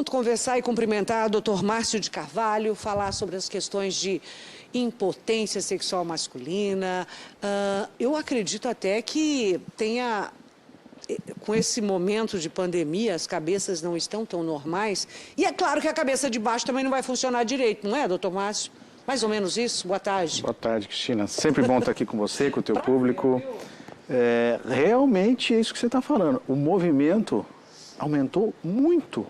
junto conversar e cumprimentar o Dr. Márcio de Carvalho, falar sobre as questões de impotência sexual masculina. Eu acredito até que tenha, com esse momento de pandemia, as cabeças não estão tão normais. E é claro que a cabeça de baixo também não vai funcionar direito, não é, doutor Márcio? Mais ou menos isso? Boa tarde. Boa tarde, Cristina. Sempre bom estar aqui com você, com o teu público. Realmente é isso que você está falando. O movimento aumentou muito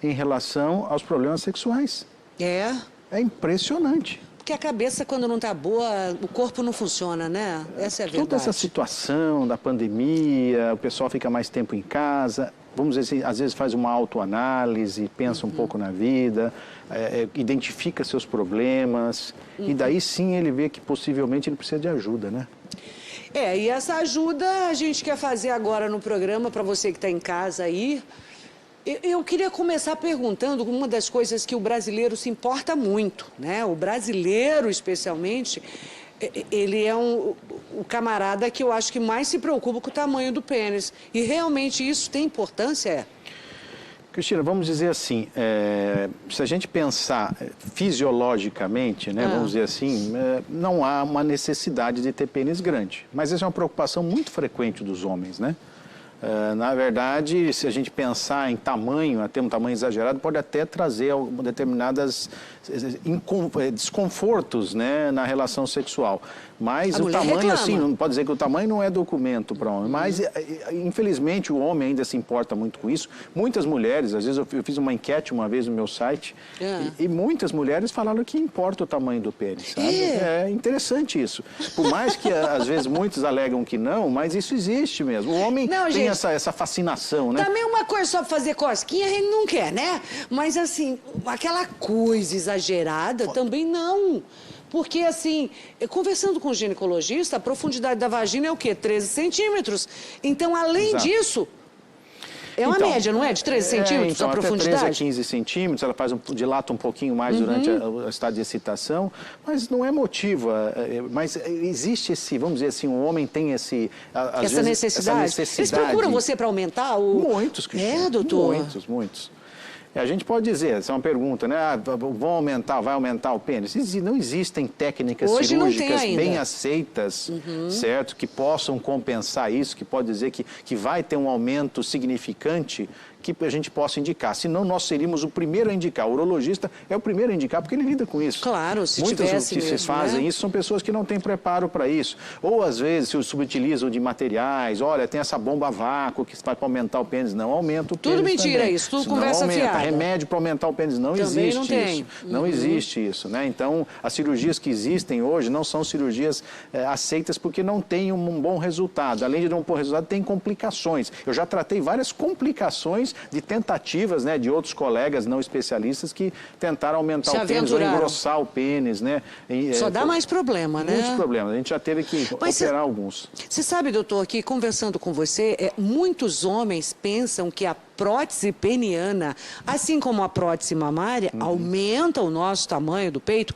em relação aos problemas sexuais. É impressionante. Porque a cabeça, quando não está boa, o corpo não funciona, né? Essa é a verdade. Toda essa situação da pandemia, o pessoal fica mais tempo em casa, vamos dizer assim, às vezes faz uma autoanálise, pensa um pouco na vida, identifica seus problemas, e daí sim ele vê que possivelmente ele precisa de ajuda, né? E essa ajuda a gente quer fazer agora no programa, para você que está em casa aí. Eu queria começar perguntando uma das coisas que o brasileiro se importa muito, né? O brasileiro, especialmente, ele é o camarada que eu acho que mais se preocupa com o tamanho do pênis. E realmente isso tem importância? Cristina, vamos dizer assim, se a gente pensar fisiologicamente, né, vamos dizer assim, não há uma necessidade de ter pênis grande. Mas essa é uma preocupação muito frequente dos homens, né? Na verdade, se a gente pensar em tamanho, até um tamanho exagerado, pode até trazer determinadas desconfortos, né, na relação sexual. Mas o tamanho, reclama. Assim, não pode dizer que o tamanho não é documento para homem, mas infelizmente o homem ainda se importa muito com isso. Muitas mulheres, às vezes eu fiz uma enquete uma vez no meu site, e muitas mulheres falaram que importa o tamanho do pênis, sabe? É interessante isso. Por mais que às vezes muitos alegam que não, mas isso existe mesmo. O homem tem essa fascinação, né? Também uma coisa só para fazer cosquinha, ele não quer, né? Mas assim, aquela coisa exagerada também não. Porque, assim, conversando com o ginecologista, a profundidade da vagina é o quê? 13 centímetros. Então, além disso, é uma média, não é? De 13 centímetros a profundidade? Até 13 a 15 centímetros, ela dilata um pouquinho mais durante o estado de excitação, mas não é motivo. Mas existe esse, vamos dizer assim, o homem tem essa necessidade. Eles procuram você para aumentar o... Muitos, Cristina. Doutor? Muitos. A gente pode dizer, essa é uma pergunta, né? Vai aumentar o pênis? Não existem técnicas cirúrgicas bem aceitas, certo? Que possam compensar isso, que pode dizer que vai ter um aumento significante que a gente possa indicar. Senão, nós seríamos o primeiro a indicar. O urologista é o primeiro a indicar, porque ele lida com isso. Claro, se Muitas tivesse que se fazem isso são pessoas que não têm preparo para isso. Ou, às vezes, se subutilizam de materiais. Olha, tem essa bomba a vácuo que vai para aumentar o pênis. Não aumenta o pênis. Tudo mentira também. Isso, tudo conversa fiada. Remédio para aumentar o pênis. Não também existe não tem. isso. Não existe isso, né? Então, as cirurgias que existem hoje não são cirurgias aceitas porque não têm um bom resultado. Além de não ter um bom resultado, tem complicações. Eu já tratei várias complicações de tentativas, né, de outros colegas não especialistas que tentaram aumentar o pênis ou engrossar o pênis, né? Só dá mais problema, né? Muitos problemas. A gente já teve que operar alguns. Você sabe, doutor, que conversando com você, muitos homens pensam que a prótese peniana, assim como a prótese mamária, aumenta o nosso tamanho do peito.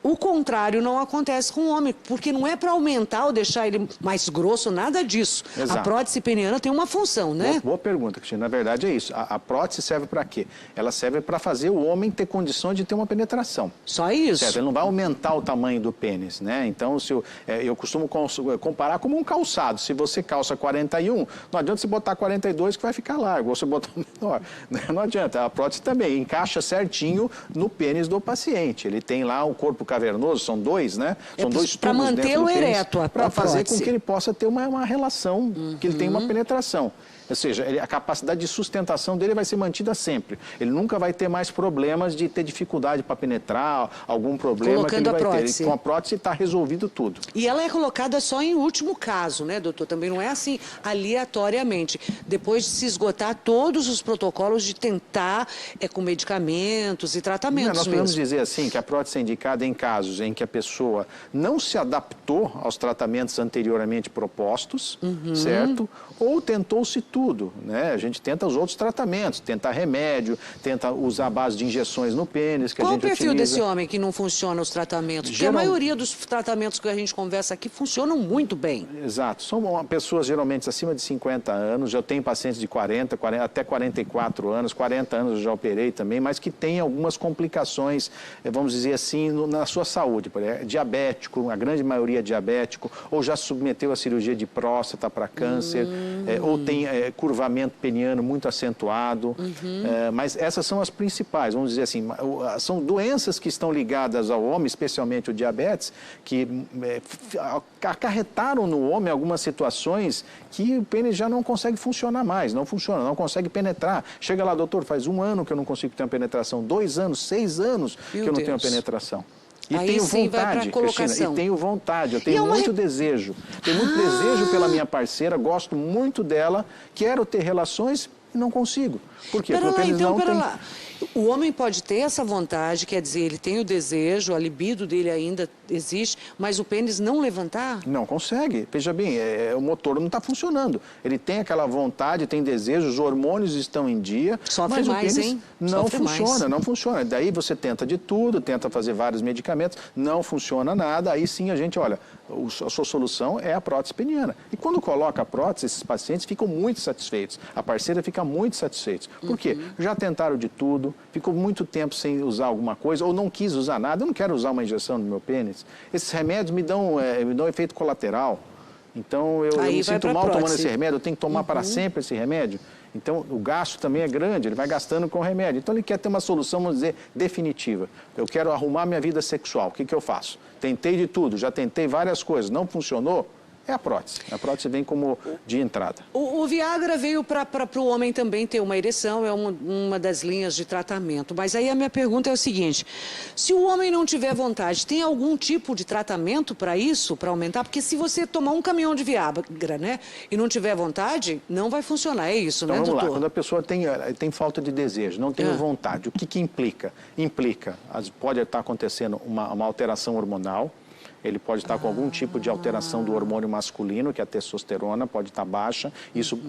O contrário não acontece com o homem, porque não é para aumentar ou deixar ele mais grosso, nada disso. Exato. A prótese peniana tem uma função, né? Boa pergunta, Cristina. Na verdade é isso. A prótese serve para quê? Ela serve para fazer o homem ter condições de ter uma penetração. Só isso? Certo? Ele não vai aumentar o tamanho do pênis, né? Então, eu costumo comparar como um calçado. Se você calça 41, não adianta você botar 42 que vai ficar largo, ou você botar menor. Não adianta. A prótese também encaixa certinho no pênis do paciente. Ele tem lá o corpo cavernoso, são dois, né? São dois tubos para mantê-lo ereto, para fazer com que ele possa ter uma relação, que ele tenha uma penetração. Ou seja, a capacidade de sustentação dele vai ser mantida sempre. Ele nunca vai ter mais problemas de ter dificuldade para penetrar, algum problema colocando que ele vai ter. Com a prótese está resolvido tudo. E ela é colocada só em último caso, né, doutor? Também não é assim aleatoriamente. Depois de se esgotar todos os protocolos de tentar com medicamentos e tratamentos nós podemos dizer assim que a prótese é indicada em casos em que a pessoa não se adaptou aos tratamentos anteriormente propostos, certo? Ou tentou-se tudo, né? A gente tenta os outros tratamentos, tenta remédio, tenta usar a base de injeções no pênis que a gente utiliza. Qual o perfil desse homem que não funciona os tratamentos? Porque a maioria dos tratamentos que a gente conversa aqui funcionam muito bem. Exato. São pessoas geralmente acima de 50 anos, já tenho pacientes de 40 até 44 anos, 40 anos eu já operei também, mas que têm algumas complicações, vamos dizer assim, na sua saúde. Diabético, a grande maioria é diabético, ou já submeteu a cirurgia de próstata para câncer, ou tem curvamento peniano muito acentuado. Mas essas são as principais, vamos dizer assim, são doenças que estão ligadas ao homem, especialmente o diabetes, que acarretaram no homem algumas situações que o pênis já não consegue funcionar mais, não funciona, não consegue penetrar. Chega lá, doutor, faz 1 ano que eu não consigo ter uma penetração, 2 anos, 6 anos que eu não tenho uma penetração. E aí tenho sim, vontade, Cristina, e tenho vontade, eu tenho muito desejo. Tenho muito desejo pela minha parceira, gosto muito dela, quero ter relações e não consigo. Por quê? Porque o pênis não tem... O homem pode ter essa vontade, quer dizer, ele tem o desejo, a libido dele ainda existe, mas o pênis não levantar? Não consegue. Veja bem, o motor não está funcionando. Ele tem aquela vontade, tem desejo, os hormônios estão em dia, Sofre mas mais, o pênis não funciona, não funciona. Daí você tenta de tudo, tenta fazer vários medicamentos, não funciona nada, aí sim a gente, olha, a sua solução é a prótese peniana. E quando coloca a prótese, esses pacientes ficam muito satisfeitos. A parceira fica muito satisfeita. Por quê? Já tentaram de tudo, ficou muito tempo sem usar alguma coisa, ou não quis usar nada, eu não quero usar uma injeção no meu pênis. Esses remédios me dão efeito colateral. Então, eu me sinto mal tomando esse remédio, eu tenho que tomar para sempre esse remédio. Então, o gasto também é grande, ele vai gastando com o remédio. Então, ele quer ter uma solução, vamos dizer, definitiva. Eu quero arrumar minha vida sexual, o que eu faço? Tentei de tudo, já tentei várias coisas, não funcionou? É a prótese. A prótese vem como de entrada. O Viagra veio para o homem também ter uma ereção, é uma das linhas de tratamento. Mas aí a minha pergunta é o seguinte, se o homem não tiver vontade, tem algum tipo de tratamento para isso, para aumentar? Porque se você tomar um caminhão de Viagra, né, e não tiver vontade, não vai funcionar, é isso, então, né, doutor? Vamos lá, quando a pessoa tem falta de desejo, não tem vontade, o que implica? Implica, pode estar acontecendo uma alteração hormonal. Ele pode estar com algum tipo de alteração do hormônio masculino, que é a testosterona, pode estar baixa, isso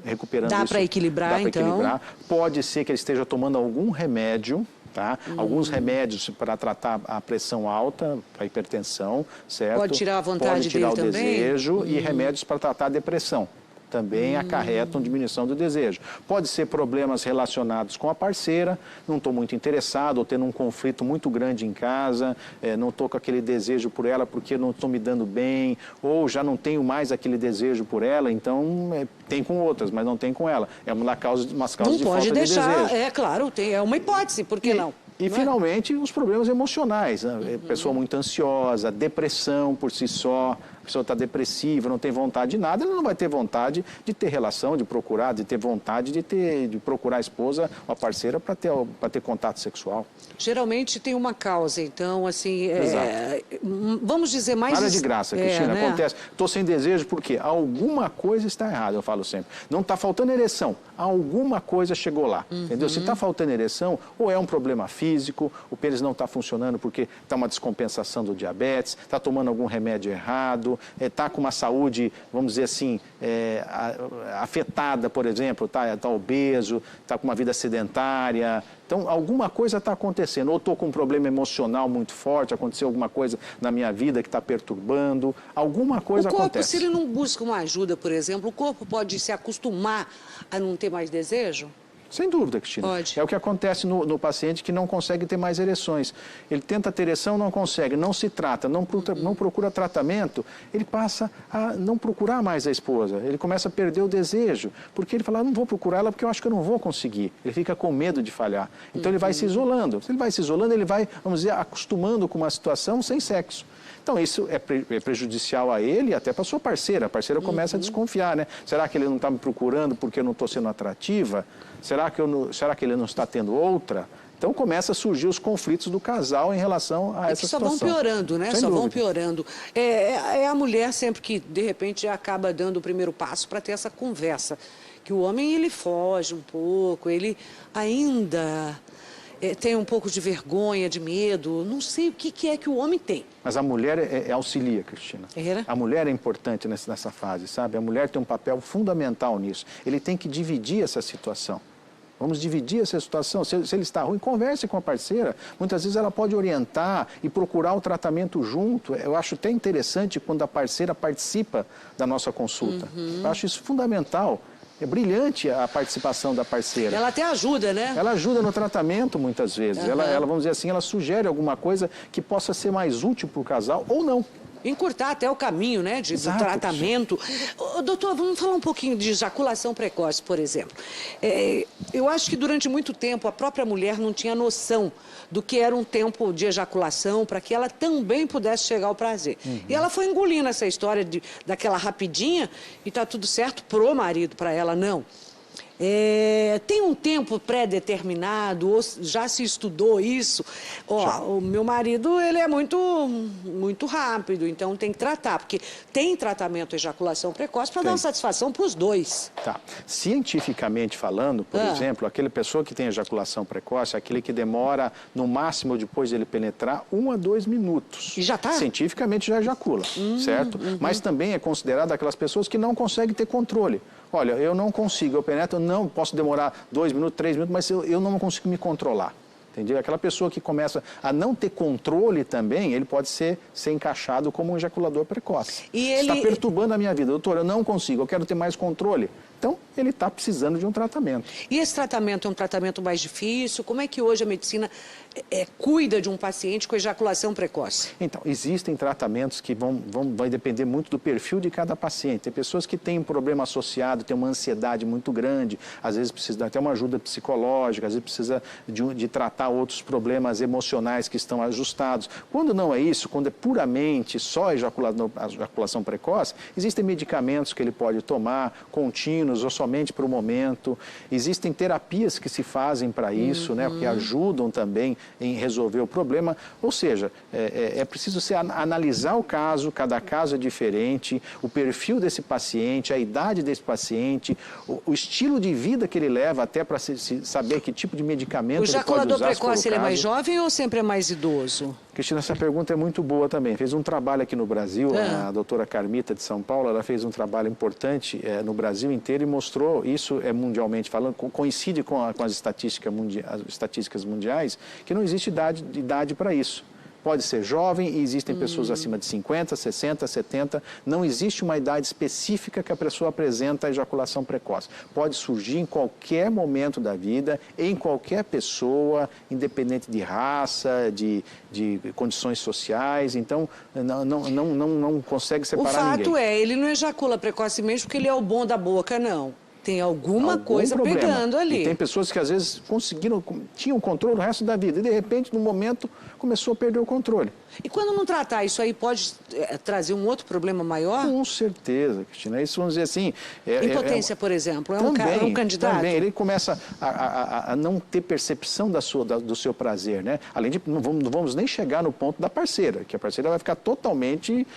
recuperando isso. Dá para equilibrar, então? Dá para equilibrar. Pode ser que ele esteja tomando algum remédio, tá? Alguns remédios para tratar a pressão alta, a hipertensão, certo? Pode tirar a vontade dele também? Pode tirar o desejo e remédios para tratar a depressão. Também acarretam diminuição do desejo. Pode ser problemas relacionados com a parceira, não estou muito interessado, ou tendo um conflito muito grande em casa, não estou com aquele desejo por ela porque não estou me dando bem, ou já não tenho mais aquele desejo por ela, então tem com outras, mas não tem com ela. É umas causas de falta de desejo. Não pode deixar, claro, é uma hipótese, por que não? E, finalmente, os problemas emocionais. Né? Pessoa muito ansiosa, depressão por si só, a pessoa está depressiva, não tem vontade de nada, ela não vai ter vontade de ter relação, de procurar, de ter vontade de procurar a esposa ou a parceira para ter contato sexual. Geralmente tem uma causa, então, assim, vamos dizer mais... Nada de graça, Cristina, né? Acontece. Estou sem desejo porque alguma coisa está errada, eu falo sempre. Não está faltando ereção, alguma coisa chegou lá, entendeu? Se está faltando ereção, ou é um problema físico, o pênis não está funcionando porque está uma descompensação do diabetes, está tomando algum remédio errado, está com uma saúde, vamos dizer assim, afetada, por exemplo, está obeso, está com uma vida sedentária. Então, alguma coisa está acontecendo. Ou estou com um problema emocional muito forte, aconteceu alguma coisa na minha vida que está perturbando, alguma coisa acontece. O corpo, se ele não busca uma ajuda, por exemplo, o corpo pode se acostumar a não ter mais desejo? Sem dúvida, Cristina. Pode. É o que acontece no paciente que não consegue ter mais ereções. Ele tenta ter ereção, não consegue, não se trata, não procura tratamento, ele passa a não procurar mais a esposa. Ele começa a perder o desejo, porque ele fala, não vou procurar ela porque eu acho que eu não vou conseguir. Ele fica com medo de falhar. Então ele vai se isolando. Se ele vai se isolando, ele vai, vamos dizer, acostumando com uma situação sem sexo. Então, isso é prejudicial a ele e até para a sua parceira. A parceira começa a desconfiar, né? Será que ele não está me procurando porque eu não estou sendo atrativa? Será que ele não está tendo outra? Então, começa a surgir os conflitos do casal em relação a essa situação. Só vão piorando, né? Só vão piorando. É a mulher sempre que, de repente, acaba dando o primeiro passo para ter essa conversa. Que o homem, ele foge um pouco, ele ainda... tem um pouco de vergonha, de medo, não sei o que é que o homem tem. Mas a mulher auxilia, Cristina. A mulher é importante nessa fase, sabe? A mulher tem um papel fundamental nisso. Ele tem que dividir essa situação. Vamos dividir essa situação. Se ele está ruim, converse com a parceira. Muitas vezes ela pode orientar e procurar o tratamento junto. Eu acho até interessante quando a parceira participa da nossa consulta. Eu acho isso fundamental. É brilhante a participação da parceira. Ela até ajuda, né? Ela ajuda no tratamento, muitas vezes. Ela, vamos dizer assim, ela sugere alguma coisa que possa ser mais útil para o casal ou não. Encurtar até o caminho, né, do tratamento. Doutor, vamos falar um pouquinho de ejaculação precoce, por exemplo. Eu acho que durante muito tempo a própria mulher não tinha noção do que era um tempo de ejaculação para que ela também pudesse chegar ao prazer. E ela foi engolindo essa história daquela rapidinha e tá tudo certo pro marido, para ela não. Tem um tempo pré-determinado, ou já se estudou isso? O meu marido, ele é muito rápido, então tem que tratar, porque tem tratamento de ejaculação precoce para dar uma satisfação para os dois. Tá. Cientificamente falando, por exemplo, aquela pessoa que tem ejaculação precoce é aquele que demora, no máximo, depois de ele penetrar, 1 a 2 minutos. E já está? Cientificamente já ejacula, certo? Mas também é considerado aquelas pessoas que não conseguem ter controle. Olha, eu não consigo, eu penetro, não posso demorar 2 minutos, 3 minutos, mas eu não consigo me controlar. Entendeu? Aquela pessoa que começa a não ter controle também, ele pode ser encaixado como um ejaculador precoce. Está perturbando a minha vida. Doutor, eu não consigo, eu quero ter mais controle. Então, ele está precisando de um tratamento. E esse tratamento é um tratamento mais difícil? Como é que hoje a medicina cuida de um paciente com ejaculação precoce? Então, existem tratamentos que vai depender muito do perfil de cada paciente. Tem pessoas que têm um problema associado, têm uma ansiedade muito grande, às vezes precisa até uma ajuda psicológica, às vezes precisa de tratar outros problemas emocionais que estão ajustados. Quando não é isso, quando é puramente só a ejaculação precoce, existem medicamentos que ele pode tomar, contínuos, ou somente para o momento. Existem terapias que se fazem para isso, né, que ajudam também em resolver o problema. Ou seja, é preciso analisar o caso, cada caso é diferente, o perfil desse paciente, a idade desse paciente, o estilo de vida que ele leva até para saber que tipo de medicamento ele pode usar. O ejaculador precoce, ele é mais jovem ou sempre é mais idoso? Cristina, essa pergunta é muito boa também. Fez um trabalho aqui no Brasil, a doutora Carmita de São Paulo, ela fez um trabalho importante no Brasil inteiro e mostrou, isso é mundialmente falando, coincide com as estatísticas mundiais, que não existe idade para isso. Pode ser jovem e existem pessoas acima de 50, 60, 70. Não existe uma idade específica que a pessoa apresenta a ejaculação precoce. Pode surgir em qualquer momento da vida, em qualquer pessoa, independente de raça, de condições sociais. Então, não consegue separar ninguém. O fato ele não ejacula precocemente porque ele é o bom da boca, não. Tem alguma coisa pegando ali. E tem pessoas que às vezes tinham controle o resto da vida e de repente, no momento, começou a perder o controle. E quando não tratar, isso aí pode trazer um outro problema maior? Com certeza, Cristina. Isso, vamos dizer assim... Impotência, por exemplo, é um candidato? Também, ele começa a não ter percepção do seu prazer, né? Além de, não vamos nem chegar no ponto da parceira, que a parceira vai ficar totalmente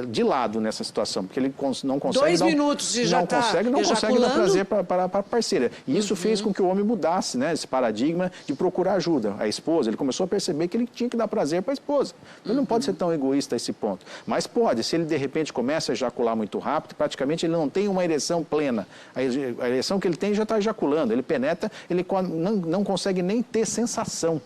de lado nessa situação, porque ele não consegue... 2 minutos e já está não consegue dar prazer para a parceira. E isso fez com que o homem mudasse, né, esse paradigma de procurar ajuda. A esposa, ele começou a perceber que ele tinha que dar prazer para a esposa. Ele não pode ser tão egoísta a esse ponto. Mas pode, se ele de repente começa a ejacular muito rápido, praticamente ele não tem uma ereção plena. A ereção que ele tem já está ejaculando. Ele penetra, ele não consegue nem ter sensação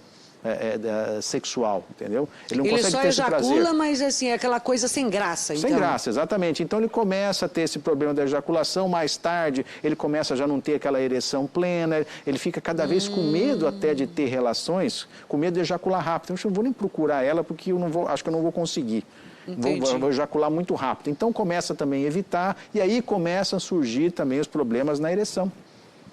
sexual, entendeu? Ele não consegue ter esse prazer. Ele só ejacula, mas assim, é aquela coisa sem graça. Sem graça, exatamente. Então ele começa a ter esse problema da ejaculação, mais tarde ele começa a já não ter aquela ereção plena, ele fica cada vez com medo até de ter relações, com medo de ejacular rápido. Então eu não vou nem procurar ela porque acho que eu não vou conseguir. Vou ejacular muito rápido. Então começa também a evitar e aí começam a surgir também os problemas na ereção.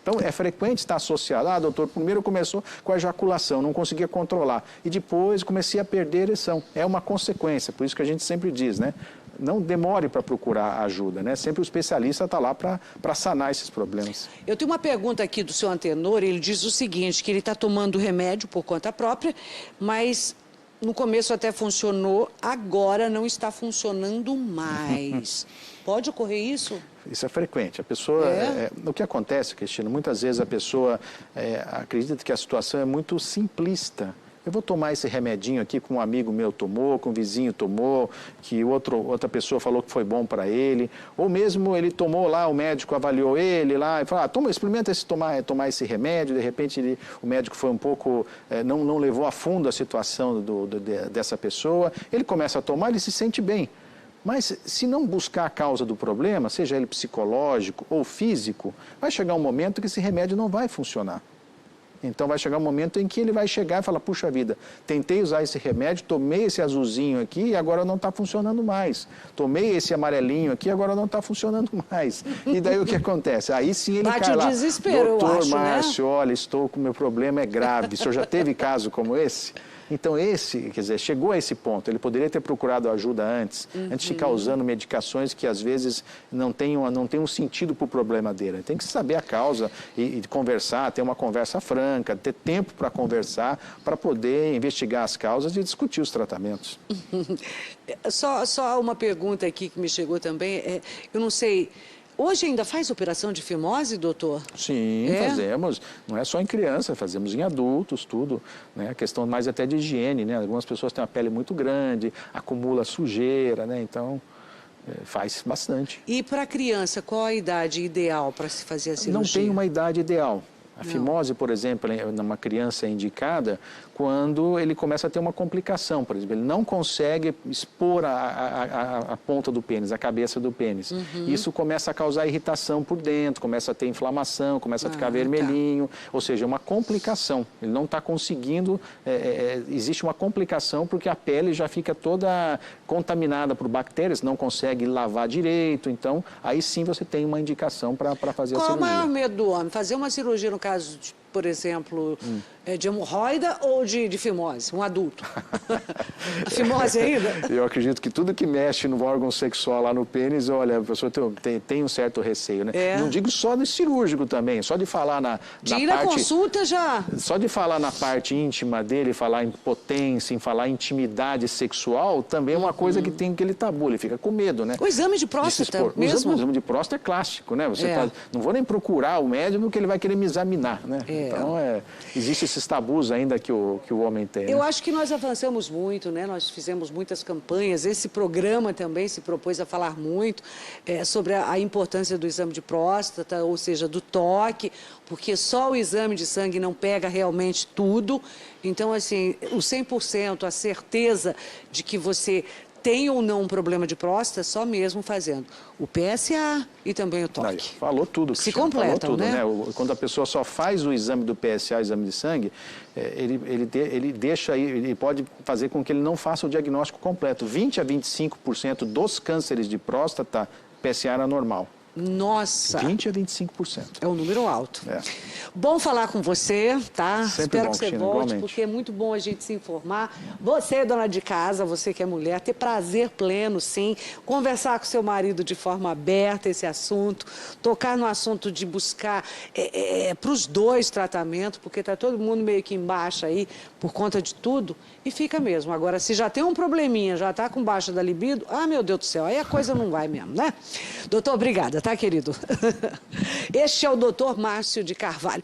Então, é frequente estar associado. Doutor, primeiro começou com a ejaculação, não conseguia controlar. E depois comecei a perder a ereção. É uma consequência, por isso que a gente sempre diz, né? Não demore para procurar ajuda, né? Sempre o especialista está lá para sanar esses problemas. Eu tenho uma pergunta aqui do seu Antenor, ele diz o seguinte, que ele está tomando remédio por conta própria, mas no começo até funcionou, agora não está funcionando mais. Pode ocorrer isso? Isso é frequente. A pessoa, o que acontece, Cristina, muitas vezes a pessoa acredita que a situação é muito simplista. Eu vou tomar esse remedinho aqui que um amigo meu tomou, que um vizinho tomou, que outra pessoa falou que foi bom para ele. Ou mesmo ele tomou lá, o médico avaliou ele lá e falou, experimenta tomar esse remédio. De repente o médico foi um pouco, não levou a fundo a situação dessa pessoa. Ele começa a tomar, ele se sente bem. Mas se não buscar a causa do problema, seja ele psicológico ou físico, vai chegar um momento que esse remédio não vai funcionar. Então vai chegar um momento em que ele vai chegar e falar, puxa vida, tentei usar esse remédio, tomei esse azulzinho aqui e agora não está funcionando mais. Tomei esse amarelinho aqui e agora não está funcionando mais. E daí o que acontece? Aí sim ele cai lá, doutor Márcio, olha, estou com o meu problema é grave. O senhor já teve caso como esse? Então quer dizer, chegou a esse ponto, ele poderia ter procurado ajuda antes, antes de ficar usando medicações que às vezes não tem um sentido para o problema dele. Tem que saber a causa e conversar, ter uma conversa franca, ter tempo para conversar, para poder investigar as causas e discutir os tratamentos. Só uma pergunta aqui que me chegou também, eu não sei... Hoje ainda faz operação de fimose, doutor? Sim, fazemos. Não é só em criança, fazemos em adultos, tudo. Né? A questão mais até de higiene, né? Algumas pessoas têm uma pele muito grande, acumula sujeira, né? Então faz bastante. E para criança, qual a idade ideal para se fazer a cirurgia? Não tem uma idade ideal. A fimose, por exemplo, numa criança é indicada quando ele começa a ter uma complicação, por exemplo, ele não consegue expor a ponta do pênis, a cabeça do pênis. Isso começa a causar irritação por dentro, começa a ter inflamação, começa a ficar vermelhinho, ou seja, é uma complicação. Ele não está conseguindo, existe uma complicação porque a pele já fica toda contaminada por bactérias, não consegue lavar direito, então aí sim você tem uma indicação para fazer a cirurgia. Qual é o maior medo do homem? Fazer uma cirurgia no caso, por exemplo, de hemorroida ou de fimose? Um adulto. A fimose ainda? Eu acredito que tudo que mexe no órgão sexual lá no pênis, olha, a pessoa tem um certo receio, né? Não digo só de cirúrgico também, só de falar na parte... a consulta já... Só de falar na parte íntima dele, falar em potência, em falar em intimidade sexual, também é uma coisa que tem aquele tabu, ele fica com medo, né? O exame de próstata mesmo? O exame de próstata é clássico, né? Não vou nem procurar o médico que ele vai querer me examinar, né? Então, existe esses tabus ainda que o homem tem. Eu acho que nós avançamos muito, né? Nós fizemos muitas campanhas. Esse programa também se propôs a falar muito sobre a importância do exame de próstata, ou seja, do toque, porque só o exame de sangue não pega realmente tudo. Então, assim, o 100%, a certeza de que você tem ou não um problema de próstata, só mesmo fazendo o PSA e também o toque. Não, falou tudo, se completam, tudo, né? Quando a pessoa só faz o exame do PSA, exame de sangue, ele pode fazer com que ele não faça o diagnóstico completo. 20 a 25% dos cânceres de próstata, PSA era normal. Nossa! 20 a 25%. É um número alto. Bom falar com você, tá? Sempre Espero bom, que você Cristina, volte, igualmente. porque é muito bom a gente se informar. Você, dona de casa, você que é mulher, ter prazer pleno, sim. Conversar com seu marido de forma aberta esse assunto. Tocar no assunto de buscar para os dois tratamento, porque está todo mundo meio que embaixo aí por conta de tudo. E fica mesmo. Agora, se já tem um probleminha, já está com baixa da libido, meu Deus do céu, aí a coisa não vai mesmo, né? Doutor, obrigada, tá, querido? Este é o doutor Márcio de Carvalho.